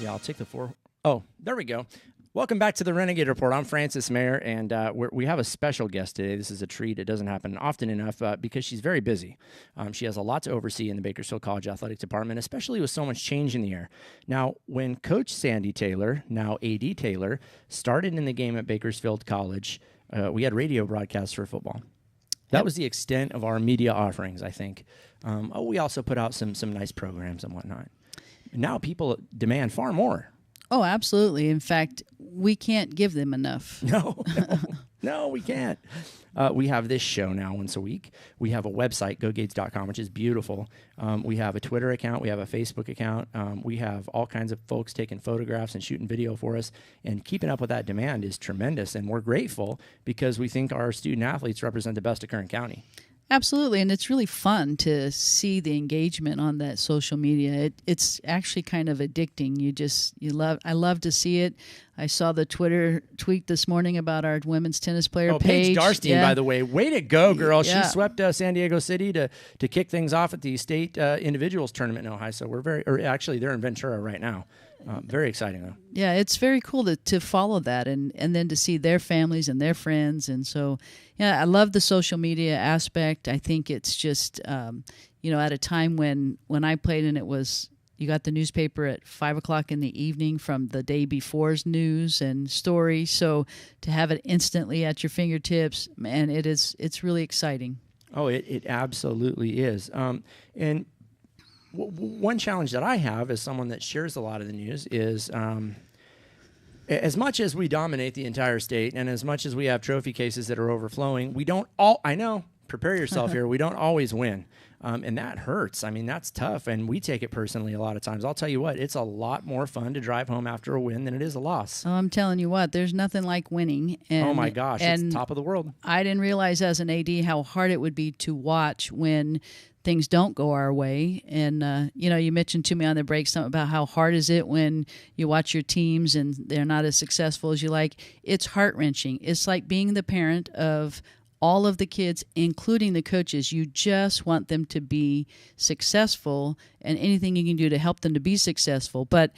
Yeah, I'll take the 4. Oh, there we go. Welcome back to the Renegade Report. I'm Francis Mayer, and we have a special guest today. This is a treat. It doesn't happen often enough because she's very busy. She has a lot to oversee in the Bakersfield College Athletic Department, especially with so much change in the air. Now, when Coach Sandy Taylor, now AD Taylor, started in the game at Bakersfield College, we had radio broadcasts for football. That was the extent of our media offerings, I think. We also put out some nice programs and whatnot. Now people demand far more. Oh, absolutely. In fact, we can't give them enough. No, we can't. We have this show now once a week. We have a website, GoGades.com, which is beautiful. We have a Twitter account. We have a Facebook account. We have all kinds of folks taking photographs and shooting video for us. And keeping up with that demand is tremendous. And we're grateful because we think our student athletes represent the best of Kern County. Absolutely, and it's really fun to see the engagement on that social media. It's actually kind of addicting. I love to see it. I saw the Twitter tweet this morning about our women's tennis player, Paige Darstein, by the way. Way to go, girl. Yeah. She swept San Diego City to kick things off at the state individuals tournament in Ohio. So they're in Ventura right now. Very exciting, though. Yeah, it's very cool to follow that and then to see their families and their friends. And so, yeah, I love the social media aspect. I think it's just, at a time when I played and it was, you got the newspaper at 5 o'clock in the evening from the day before's news and stories. So to have it instantly at your fingertips, man, it's really exciting. Oh, it absolutely is. And one challenge that I have as someone that shares a lot of the news is as much as we dominate the entire state and as much as we have trophy cases that are overflowing, prepare yourself here, we don't always win. And that hurts. I mean, that's tough, and we take it personally a lot of times. I'll tell you what, it's a lot more fun to drive home after a win than it is a loss. Oh, I'm telling you what, there's nothing like winning. Oh, my gosh, it's top of the world. I didn't realize as an AD how hard it would be to watch when things don't go our way. And, you mentioned to me on the break something about how hard is it when you watch your teams and they're not as successful as you like. It's heart-wrenching. It's like being the parent of all of the kids, including the coaches. You just want them to be successful and anything you can do to help them to be successful. But,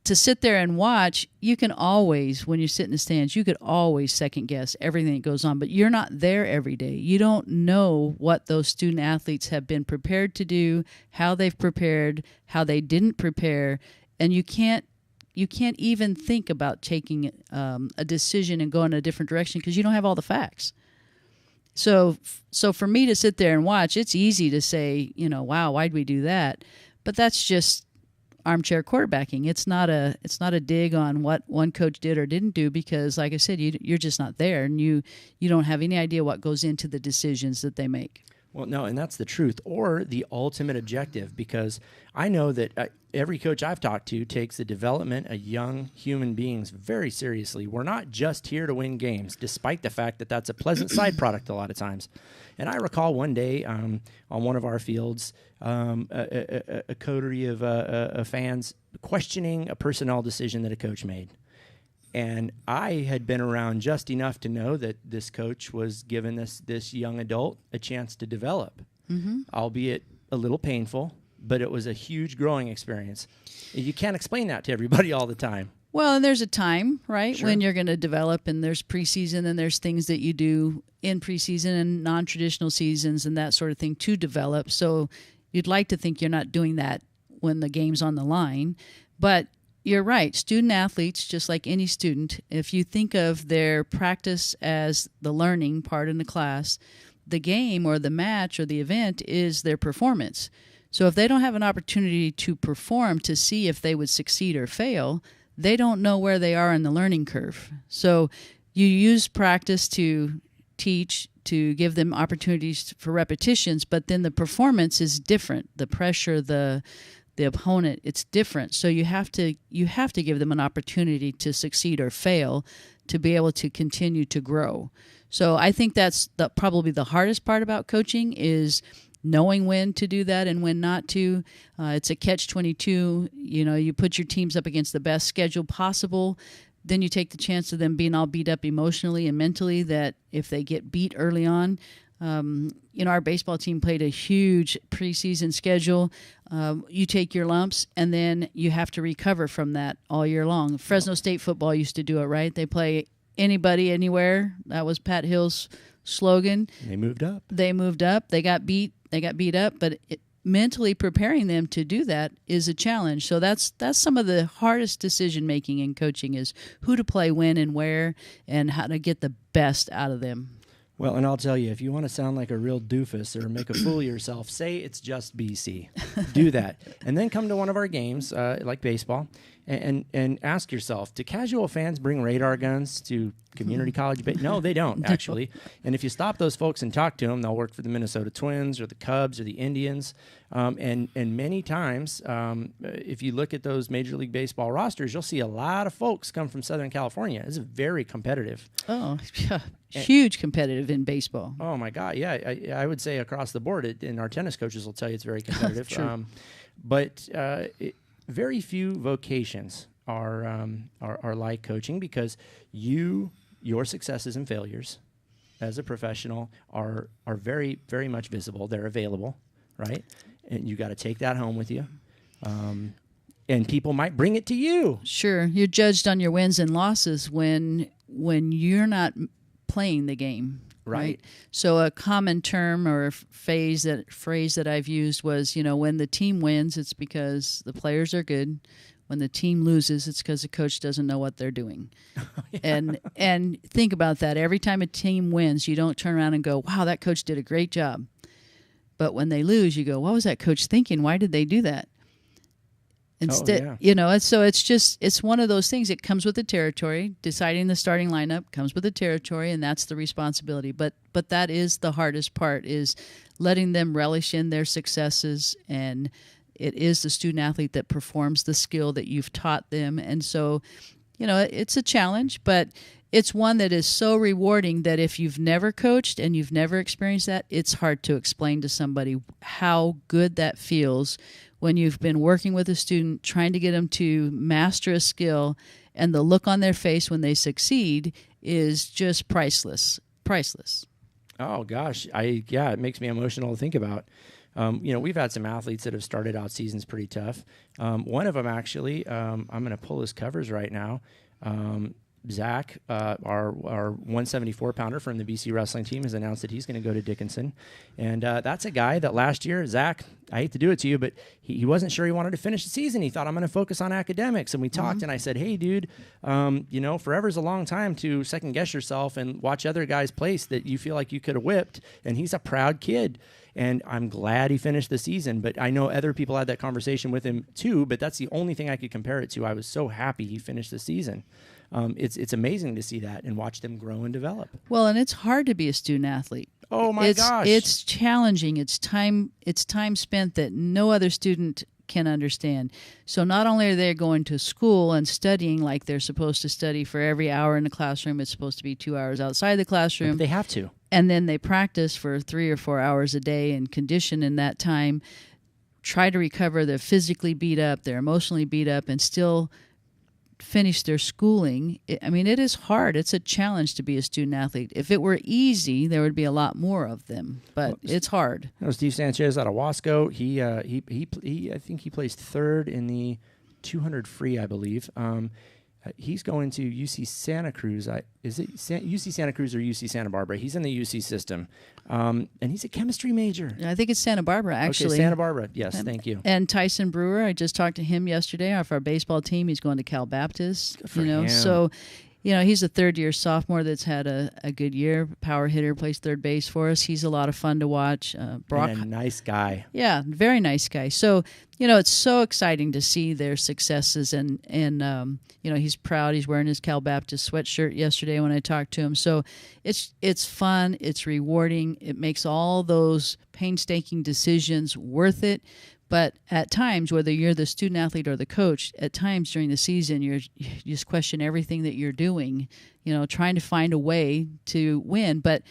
to sit there and watch, you can always, when you sit in the stands, you could always second guess everything that goes on, but you're not there every day. You don't know what those student athletes have been prepared to do, how they've prepared, how they didn't prepare, and you can't even think about taking a decision and going a different direction because you don't have all the facts. So for me to sit there and watch, it's easy to say, wow, why'd we do that? But that's just armchair quarterbacking. It's not a dig on what one coach did or didn't do because, like I said, you're just not there, and you don't have any idea what goes into the decisions that they make. Well, no, and that's the truth, or the ultimate objective, because I know that every coach I've talked to takes the development of young human beings very seriously. We're not just here to win games, despite the fact that that's a pleasant side product a lot of times. And I recall one day on one of our fields, a coterie of fans questioning a personnel decision that a coach made. And I had been around just enough to know that this coach was giving this young adult a chance to develop, albeit a little painful, but it was a huge growing experience. You can't explain that to everybody all the time. Well, and there's a time, right, Sure. when you're going to develop, and there's preseason, and there's things that you do in preseason and non-traditional seasons and that sort of thing to develop. So you'd like to think you're not doing that when the game's on the line, but you're right. Student athletes, just like any student, if you think of their practice as the learning part in the class, the game or the match or the event is their performance. So if they don't have an opportunity to perform to see if they would succeed or fail, they don't know where they are in the learning curve. So you use practice to teach, to give them opportunities for repetitions, but then the performance is different. The pressure, the opponent, it's different. So you have to give them an opportunity to succeed or fail to be able to continue to grow. So I think that's probably the hardest part about coaching is knowing when to do that and when not to. It's a catch-22. You put your teams up against the best schedule possible. Then you take the chance of them being all beat up emotionally and mentally, that if they get beat early on, Our baseball team played a huge preseason schedule. You take your lumps, and then you have to recover from that all year long. Fresno State football used to do it, right? They play anybody, anywhere. That was Pat Hill's slogan. They moved up. They got beat up, but mentally preparing them to do that is a challenge. So that's some of the hardest decision making in coaching, is who to play when and where, and how to get the best out of them. Well, and I'll tell you, if you want to sound like a real doofus or make a fool of yourself, say it's just BC. Do that. And then come to one of our games, like baseball, and ask yourself, do casual fans bring radar guns to community college? No, they don't, actually. And if you stop those folks and talk to them, they'll work for the Minnesota Twins or the Cubs or the Indians. And many times, if you look at those Major League Baseball rosters, you'll see a lot of folks come from Southern California. It's very competitive. Oh, yeah. Huge competitive in baseball. Oh, my God. Yeah, I would say across the board, and our tennis coaches will tell you it's very competitive. But very few vocations are like coaching, because your successes and failures as a professional are very, very much visible. They're available, right? And you got to take that home with you. And people might bring it to you. Sure. You're judged on your wins and losses when you're not playing the game. Right. So a common term or phrase that I've used was, when the team wins, it's because the players are good. When the team loses, it's because the coach doesn't know what they're doing. Yeah. And think about that. Every time a team wins, you don't turn around and go, wow, that coach did a great job. But when they lose, you go, what was that coach thinking? Why did they do that? Instead, so it's one of those things. It comes with the territory. Deciding the starting lineup comes with the territory, and that's the responsibility. But that is the hardest part, is letting them relish in their successes, and it is the student athlete that performs the skill that you've taught them. And so, it's a challenge, but it's one that is so rewarding that if you've never coached and you've never experienced that, it's hard to explain to somebody how good that feels when you've been working with a student, trying to get them to master a skill, and the look on their face when they succeed is just priceless. Oh, gosh. It makes me emotional to think about. We've had some athletes that have started out seasons pretty tough. One of them, actually, I'm going to pull his covers right now. Zach, our 174-pounder from the BC wrestling team, has announced that he's going to go to Dickinson. And that's a guy that last year, Zach, I hate to do it to you, but he wasn't sure he wanted to finish the season. He thought, I'm going to focus on academics. And we talked, and I said, hey, dude, forever's a long time to second-guess yourself and watch other guys place that you feel like you could have whipped. And he's a proud kid. And I'm glad he finished the season. But I know other people had that conversation with him too, but that's the only thing I could compare it to. I was so happy he finished the season. It's amazing to see that and watch them grow and develop. Well, and it's hard to be a student athlete. Oh my gosh. It's challenging. It's time spent that no other student can understand. So not only are they going to school and studying like they're supposed to study for every hour in the classroom, it's supposed to be 2 hours outside the classroom. But they have to. And then they practice for 3 or 4 hours a day and condition in that time, try to recover. They're physically beat up, they're emotionally beat up, and still finish their schooling. It is hard. It's a challenge to be a student athlete. If it were easy, there would be a lot more of them, but it's hard. Steve Sanchez out of Wasco, he I think he placed third in the 200 free, I believe. He's going to UC Santa Cruz. Is it UC Santa Cruz or UC Santa Barbara? He's in the UC system, and he's a chemistry major. I think it's Santa Barbara, actually. Okay, Santa Barbara. Yes, thank you. And Tyson Brewer, I just talked to him yesterday off our baseball team. He's going to Cal Baptist. Good for him. So, he's a third-year sophomore that's had a good year. Power hitter, plays third base for us. He's a lot of fun to watch. Brock, and a nice guy. Yeah, very nice guy. So, it's so exciting to see their successes, and he's proud. He's wearing his Cal Baptist sweatshirt yesterday when I talked to him. So it's fun. It's rewarding. It makes all those painstaking decisions worth it. But at times, whether you're the student athlete or the coach, at times during the season, you just question everything that you're doing, trying to find a way to win. But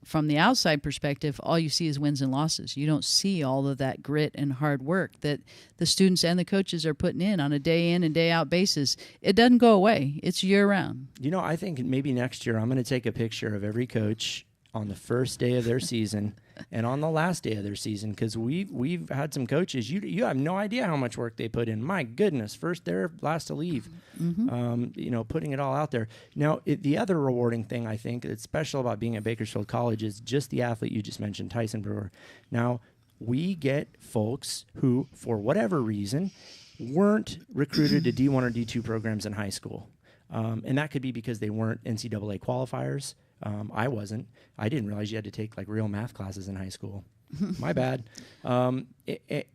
from the outside perspective, all you see is wins and losses. You don't see all of that grit and hard work that the students and the coaches are putting in on a day in and day out basis. It doesn't go away. It's year round. I think maybe next year I'm going to take a picture of every coach on the first day of their season and on the last day of their season, because we've had some coaches, you have no idea how much work they put in. My goodness, first there, last to leave. Putting it all out there. Now, the other rewarding thing I think that's special about being at Bakersfield College is just the athlete you just mentioned, Tyson Brewer. Now, we get folks who, for whatever reason, weren't recruited to D1 or D2 programs in high school. And that could be because they weren't NCAA qualifiers. I wasn't. I didn't realize you had to take like real math classes in high school. My bad. And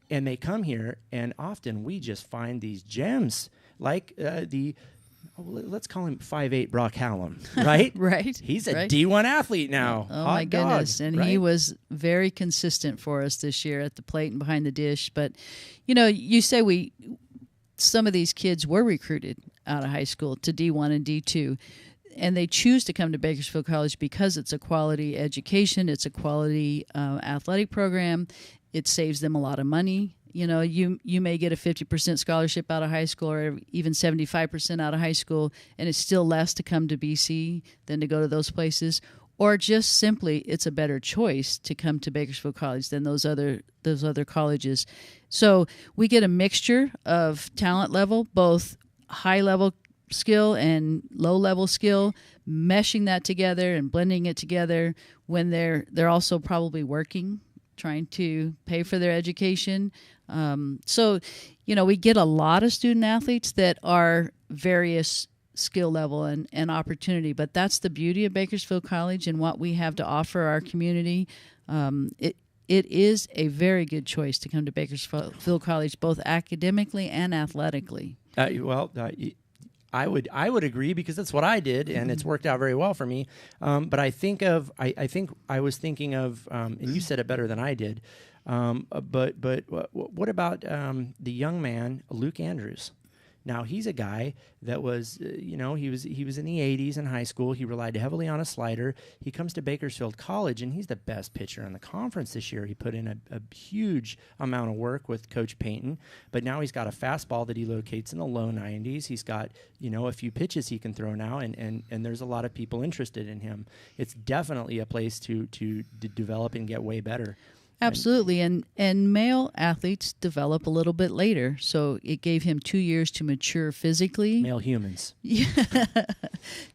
they come here, and often we just find these gems, like let's call him 5'8" Brock Hallam, right? Right. He's a right. D1 athlete now. Oh, my goodness. And right? he was very consistent for us this year at the plate and behind the dish. But, you say some of these kids were recruited out of high school to D1 and D2. And they choose to come to Bakersfield College because it's a quality education, it's a quality athletic program. It saves them a lot of money. You may get a 50% scholarship out of high school, or even 75% out of high school, and it's still less to come to BC than to go to those places. Or just simply, it's a better choice to come to Bakersfield College than those other colleges. So we get a mixture of talent level, both high level skill and low level skill, meshing that together and blending it together when they're also probably working, trying to pay for their education. So we get a lot of student athletes that are various skill level and opportunity, but that's the beauty of Bakersfield College and what we have to offer our community. It is a very good choice to come to Bakersfield College, both academically and athletically. I would agree, because that's what I did, and it's worked out very well for me. But I think I was thinking of, and you said it better than I did. But what about the young man Luke Andrews? Now, he's a guy that was, he was in the 80s in high school. He relied heavily on a slider. He comes to Bakersfield College, and he's the best pitcher in the conference this year. He put in a huge amount of work with Coach Payton, but now he's got a fastball that he locates in the low 90s. He's got, a few pitches he can throw now, and there's a lot of people interested in him. It's definitely a place to develop and get way better. Absolutely, and male athletes develop a little bit later, so it gave him 2 years to mature physically. Male humans.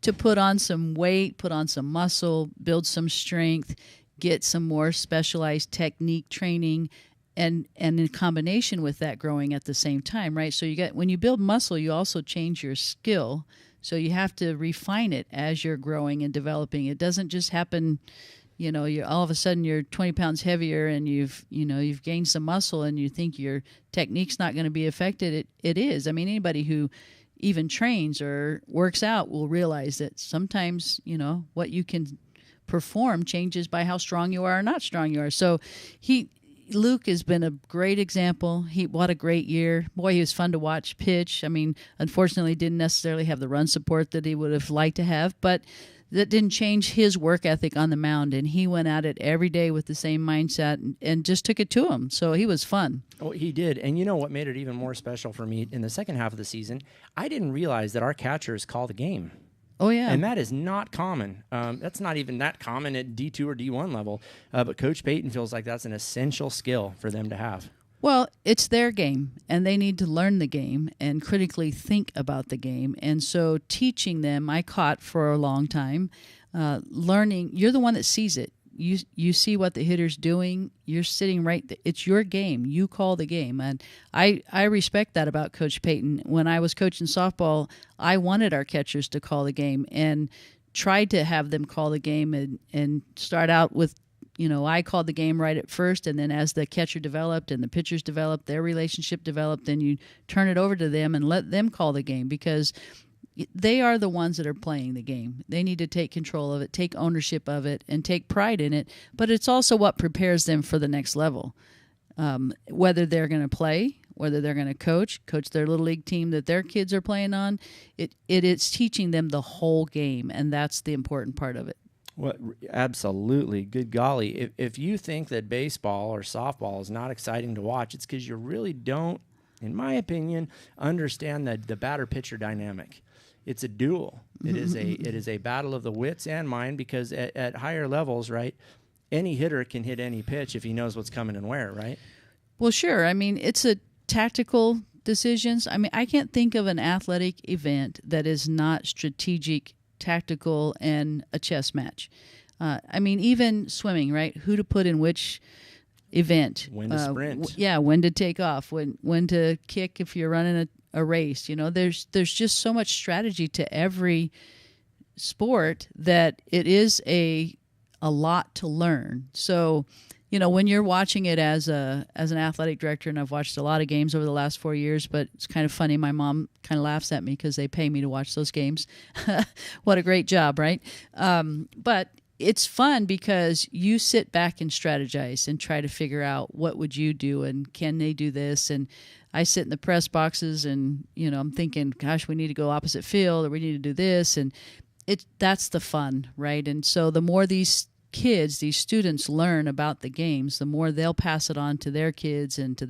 To put on some weight, put on some muscle, build some strength, get some more specialized technique training, and in combination with that, growing at the same time, right? So when you build muscle, you also change your skill, so you have to refine it as you're growing and developing. It doesn't just happen. You're all of a sudden you're 20 pounds heavier and you've gained some muscle and you think your technique's not going to be affected. It is. I mean, anybody who even trains or works out will realize that sometimes, what you can perform changes by how strong you are or not strong you are. So Luke has been a great example. What a great year. Boy, he was fun to watch pitch. I mean, unfortunately didn't necessarily have the run support that he would have liked to have, but that didn't change his work ethic on the mound, and he went at it every day with the same mindset and just took it to him. So he was fun. Oh, he did. And what made it even more special for me in the second half of the season, I didn't realize that our catchers call the game. Oh, yeah. And that is not common. That's not even that common at D2 or D1 level. But Coach Payton feels like that's an essential skill for them to have. Well, it's their game, and they need to learn the game and critically think about the game. And so teaching them, I caught for a long time, learning, you're the one that sees it. You see what the hitter's doing. You're sitting right there. It's your game. You call the game. And I respect that about Coach Payton. When I was coaching softball, I wanted our catchers to call the game and tried to have them call the game and start out with, I called the game right at first, and then as the catcher developed and the pitchers developed, their relationship developed, then you turn it over to them and let them call the game, because they are the ones that are playing the game. They need to take control of it, take ownership of it, and take pride in it. But it's also what prepares them for the next level, whether they're going to play, whether they're going to coach their little league team that their kids are playing on. It's teaching them the whole game, and that's the important part of it. Well, absolutely. Good golly. If you think that baseball or softball is not exciting to watch, it's because you really don't, in my opinion, understand the batter-pitcher dynamic. it's a duel. It is a battle of the wits and mind, because at higher levels, right, any hitter can hit any pitch if he knows what's coming and where, right? Well, sure. I mean, it's a tactical decisions. I mean, I can't think of an athletic event that is not strategic, tactical, and a chess match. I mean, even swimming, right? Who to put in which event? When to sprint. When to take off, when to kick if you're running a race. You know, there's just so much strategy to every sport that it is a lot to learn. So, you know, when you're watching it as an athletic director, and I've watched a lot of games over the last 4 years, but it's kind of funny. My mom kind of laughs at me because they pay me to watch those games. What a great job, right? But it's fun because you sit back and strategize and try to figure out what would you do and can they do this. And I sit in the press boxes and, you know, I'm thinking, gosh, we need to go opposite field, or we need to do this. And that's the fun, right? And so the more these students learn about the games, the more they'll pass it on to their kids, and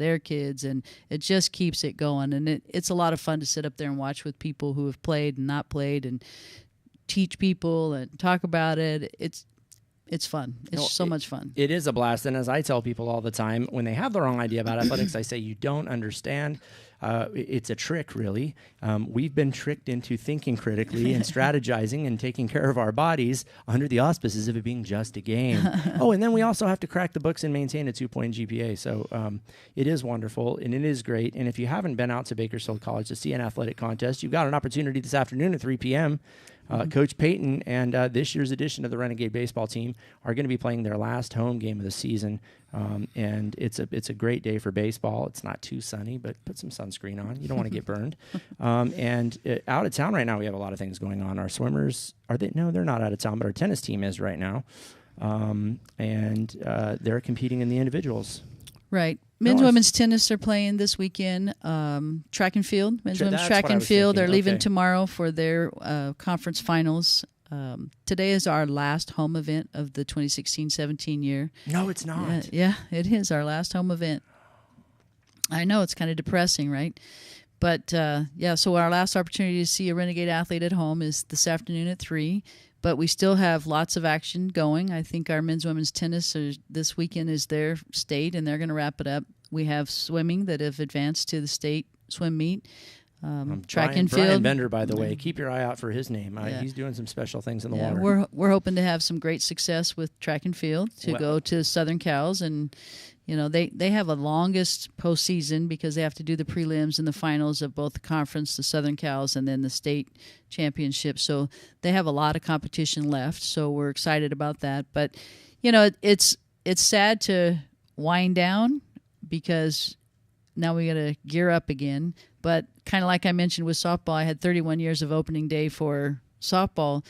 it just keeps it going. And it's a lot of fun to sit up there and watch with people who have played and not played, and teach people and talk about it. It's fun. It's so much fun. It is a blast. And as I tell people all the time, when they have the wrong idea about athletics, I say, you don't understand. It's a trick, really. We've been tricked into thinking critically and strategizing and taking care of our bodies under the auspices of it being just a game. Oh, and then we also have to crack the books and maintain a 2-point GPA. So it is wonderful, and it is great. And if you haven't been out to Bakersfield College to see an athletic contest, you've got an opportunity this afternoon at 3 p.m. Coach Payton and this year's edition of the Renegade baseball team are going to be playing their last home game of the season, and it's a great day for baseball. It's not too sunny, but put some sunscreen on. You don't want to get burned. And out of town right now, we have a lot of things going on. Our swimmers No, they're not out of town, but our tennis team is right now, and they're competing in the individuals. Right. Men's and women's tennis are playing this weekend. Track and field. Men's and women's track and field are leaving tomorrow for their conference finals. Today is our last home event of the 2016-17 year. No, it's not. Yeah, it is our last home event. I know, it's kind of depressing, right? But, so our last opportunity to see a Renegade athlete at home is this afternoon at 3. But we still have lots of action going. I think our men's women's tennis this weekend is their state, and they're going to wrap it up. We have swimming that have advanced to the state swim meet. Track and field. Brian Bender, by the way, keep your eye out for his name. He's doing some special things in the water. We're hoping to have some great success with track and field to go to Southern Cals, and you know they have a longest postseason because they have to do the prelims and the finals of both the conference, the Southern Cals, and then the state championship. So they have a lot of competition left. So we're excited about that. But you know it's sad to wind down because now we got to gear up again. But kind of like I mentioned with softball, I had 31 years of opening day for softball.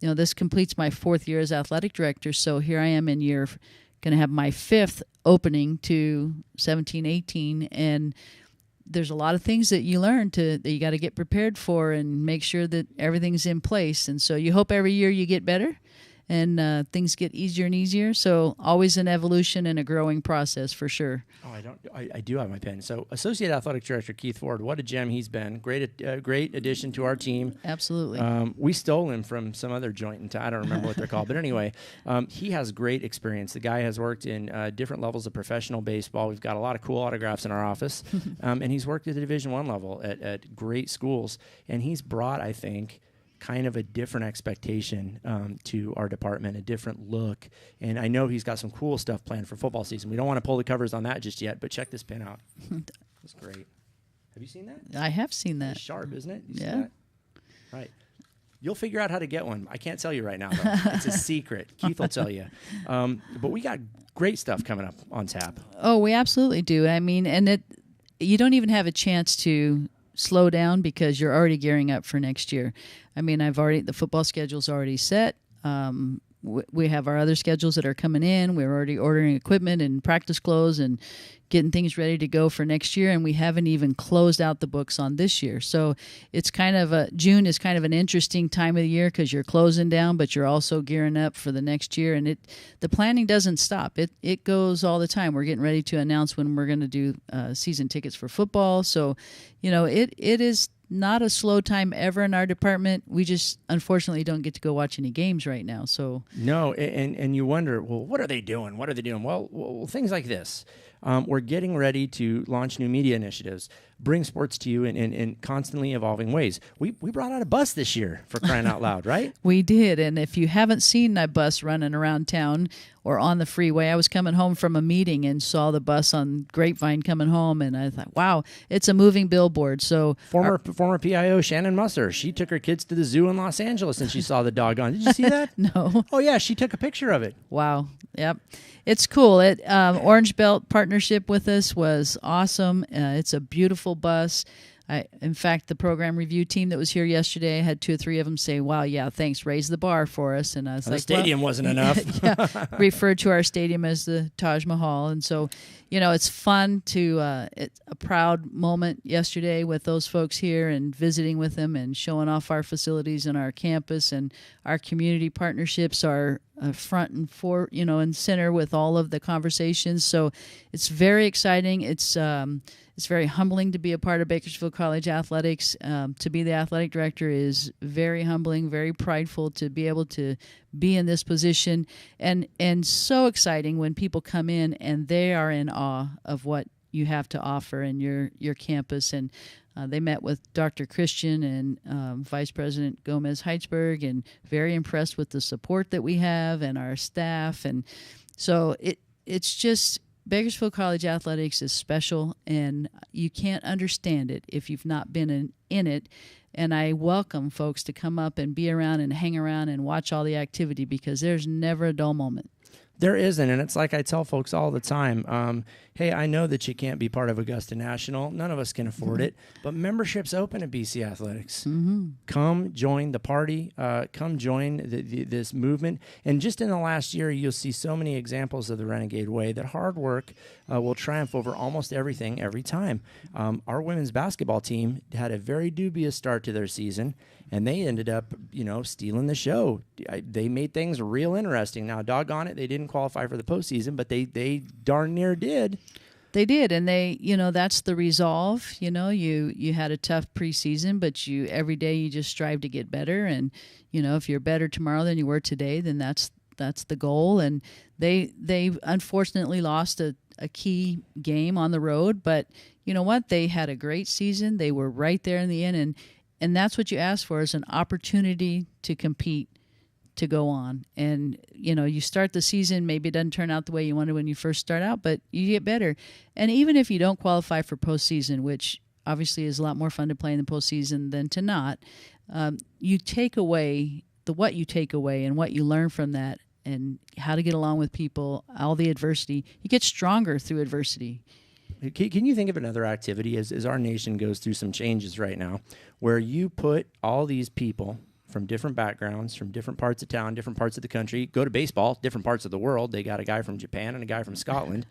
You know, this completes my 4th year as athletic director. So here I am going to have my 5th opening to 17-18. And there's a lot of things that you learn that you got to get prepared for and make sure that everything's in place. And so you hope every year you get better and things get easier and easier. So always an evolution and a growing process for sure. Oh, I do have my pen. So Associate Athletic Director Keith Ford, what a gem he's been. Great addition to our team. Absolutely. We stole him from some other joint in town. I don't remember what they're called. But anyway, he has great experience. The guy has worked in different levels of professional baseball. We've got a lot of cool autographs in our office. And he's worked at the Division I level at great schools. And he's brought, I think, kind of a different expectation to our department, a different look. And I know he's got some cool stuff planned for football season. We don't want to pull the covers on that just yet, but check this pin out. That's great. Have you seen that? I have seen that. It's sharp, isn't it? Yeah. See that? Right. You'll figure out how to get one. I can't tell you right now, though. It's a secret. Keith will tell you. But we got great stuff coming up on tap. Oh, we absolutely do. I mean, and you don't even have a chance to slow down because you're already gearing up for next year. I mean, the football schedule's already set. We have our other schedules that are coming in. We're already ordering equipment and practice clothes and getting things ready to go for next year. And we haven't even closed out the books on this year. So it's kind of June is kind of an interesting time of the year because you're closing down, but you're also gearing up for the next year. And the planning doesn't stop. It goes all the time. We're getting ready to announce when we're going to do season tickets for football. So, you know, it is not a slow time ever in our department. We just unfortunately don't get to go watch any games right now. So no, and you wonder, well, what are they doing? What are they doing? Well, things like this. We're getting ready to launch new media initiatives, bring sports to you in constantly evolving ways. We brought out a bus this year, for crying out loud, right? we did. And if you haven't seen that bus running around town or on the freeway, I was coming home from a meeting and saw the bus on Grapevine coming home, and I thought, wow, it's a moving billboard. So former PIO Shannon Musser, she took her kids to the zoo in Los Angeles and she saw the doggone. Did you see that? No. Oh yeah, she took a picture of it. Wow. Yep. It's cool. Orange Belt partnership with us was awesome. It's a beautiful bus. In fact, the program review team that was here yesterday, I had 2 or 3 of them say, wow, yeah, thanks, raise the bar for us. And I was the stadium wasn't enough. Yeah, referred to our stadium as the Taj Mahal. And so, it's fun to, it's a proud moment yesterday with those folks here and visiting with them and showing off our facilities and our campus, and our community partnerships are front and and center with all of the conversations. So it's very exciting. It's very humbling to be a part of Bakersfield College athletics. To be the athletic director is very humbling, very prideful to be able to be in this position, and so exciting when people come in and they are in awe of what you have to offer in your campus. And they met with Dr. Christian and Vice President Gomez Heitzberg, and very impressed with the support that we have and our staff. And so it's just, Bakersfield College athletics is special, and you can't understand it if you've not been in it. And I welcome folks to come up and be around and hang around and watch all the activity, because there's never a dull moment. There isn't, and it's like I tell folks all the time, hey, I know that you can't be part of Augusta National. None of us can afford it, but membership's open at BC Athletics. Come join the party. Come join this movement. And just in the last year, you'll see so many examples of the Renegade Way that hard work will triumph over almost everything every time. Our women's basketball team had a very dubious start to their season, and they ended up, stealing the show. They made things real interesting. Now, doggone it, they didn't qualify for the postseason, but they darn near did. They did, and they, that's the resolve. You had a tough preseason, but every day you just strive to get better. And if you're better tomorrow than you were today, then that's the goal. And they unfortunately lost a key game on the road, but you know what? They had a great season. They were right there in the end, and that's what you ask for, is an opportunity to compete, to go on. And, you start the season, maybe it doesn't turn out the way you wanted when you first start out, but you get better. And even if you don't qualify for postseason, which obviously is a lot more fun to play in the postseason than to not, you take away what you take away and what you learn from that, and how to get along with people, all the adversity. You get stronger through adversity. Can you think of another activity as our nation goes through some changes right now, where you put all these people from different backgrounds, from different parts of town, different parts of the country, go to baseball, different parts of the world. They got a guy from Japan and a guy from Scotland,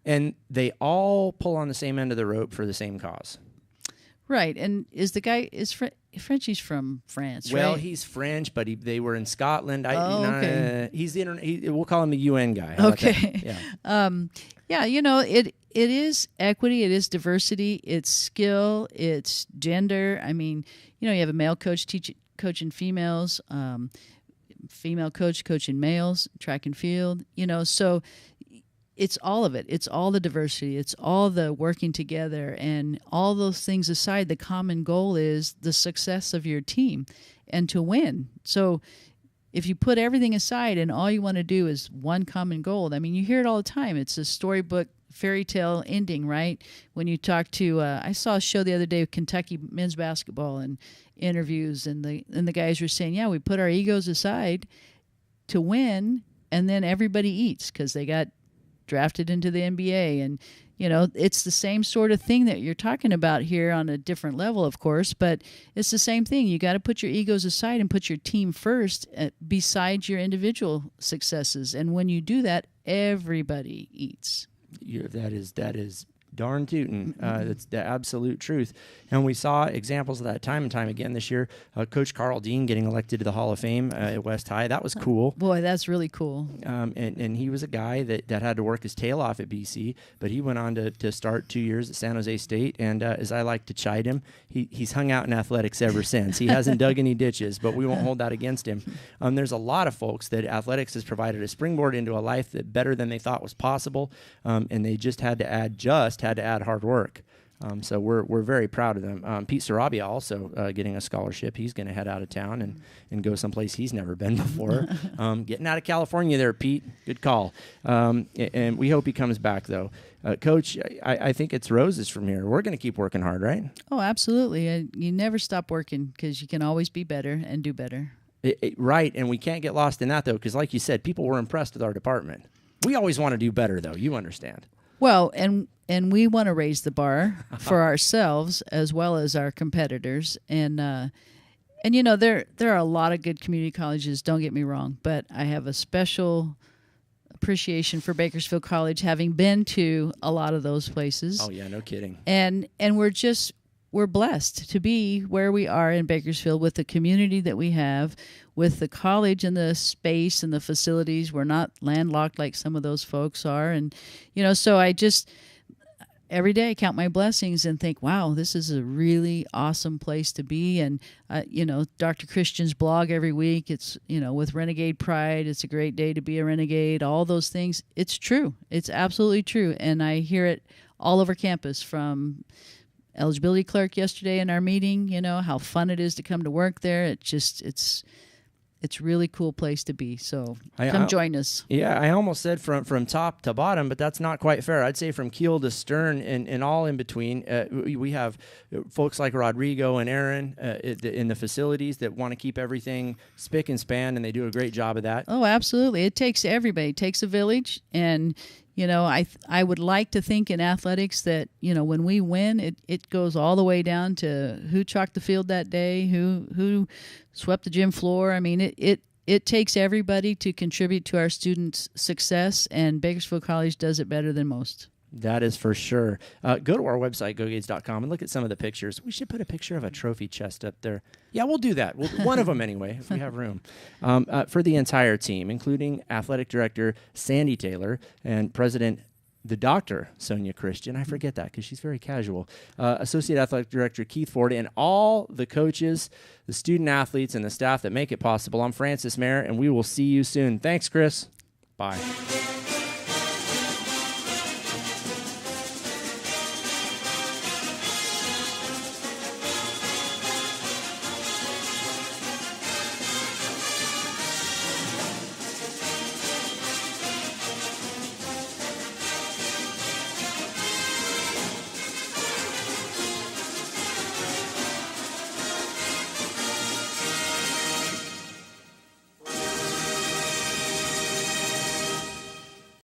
and they all pull on the same end of the rope for the same cause. Right. And Frenchie's from France, well, right? he's French, but they were in Scotland. Okay. We'll call him the UN guy. How okay. Yeah. It is equity, it is diversity, it's skill, it's gender. I mean, you have a male coach coaching females, female coach coaching males, track and field, so it's all of it. It's all the diversity. It's all the working together, and all those things aside, the common goal is the success of your team and to win. So if you put everything aside and all you want to do is one common goal, I mean, you hear it all the time. It's a storybook fairy tale ending, right? When you talk to, I saw a show the other day of Kentucky men's basketball and interviews, and the guys were saying, yeah, we put our egos aside to win, and then everybody eats because they got drafted into the NBA. And, it's the same sort of thing that you're talking about here on a different level, of course, but it's the same thing. You got to put your egos aside and put your team first besides your individual successes. And when you do that, everybody eats. That is Darn tootin'. That's the absolute truth. And we saw examples of that time and time again this year. Coach Carl Dean getting elected to the Hall of Fame at West High. That was cool. Boy, that's really cool. And he was a guy that had to work his tail off at BC, but he went on to start 2 years at San Jose State. And as I like to chide him, he's hung out in athletics ever since. He hasn't dug any ditches, but we won't hold that against him. There's a lot of folks that athletics has provided a springboard into a life that better than they thought was possible, and they just had to add hard work. So we're very proud of them. Pete Sarabia also getting a scholarship. He's going to head out of town and go someplace he's never been before. Getting out of California there, Pete. Good call. And we hope he comes back, though. Coach, I think it's roses from here. We're going to keep working hard, right? Oh, absolutely. You never stop working because you can always be better and do better. Right, and we can't get lost in that, though, because like you said, people were impressed with our department. We always want to do better, though. You understand. Well, and we want to raise the bar for ourselves as well as our competitors. And you know, there are a lot of good community colleges, don't get me wrong, but I have a special appreciation for Bakersfield College, having been to a lot of those places. Oh, yeah, no kidding. And we're blessed to be where we are in Bakersfield with the community that we have, with the college and the space and the facilities. We're not landlocked like some of those folks are. And, you know, so I just, every day I count my blessings and think, wow, this is a really awesome place to be. And, you know, Dr. Christian's blog every week, it's, you know, with Renegade Pride, it's a great day to be a renegade, all those things. It's true. It's absolutely true. And I hear it all over campus, from eligibility clerk yesterday in our meeting, you know, how fun it is to come to work there. It's really cool place to be. So come join us. Yeah, I almost said from top to bottom, but that's not quite fair. I'd say from keel to stern and all in between. We have folks like Rodrigo and Aaron in the facilities that want to keep everything spick and span, and they do a great job of that. Oh, absolutely. It takes everybody. It takes a village. And you know, I would like to think in athletics that, you know, when we win, it goes all the way down to who chalked the field that day, who swept the gym floor. I mean, it takes everybody to contribute to our students' success, and Bakersfield College does it better than most. That is for sure. Go to our website, gogades.com, and look at some of the pictures. We should put a picture of a trophy chest up there. Yeah, we'll do that. One of them anyway, if we have room. For the entire team, including Athletic Director Sandy Taylor and President the Dr. Sonia Christian. I forget that because she's very casual. Associate Athletic Director Keith Ford, and all the coaches, the student athletes, and the staff that make it possible. I'm Francis Mayer, and we will see you soon. Thanks, Chris. Bye.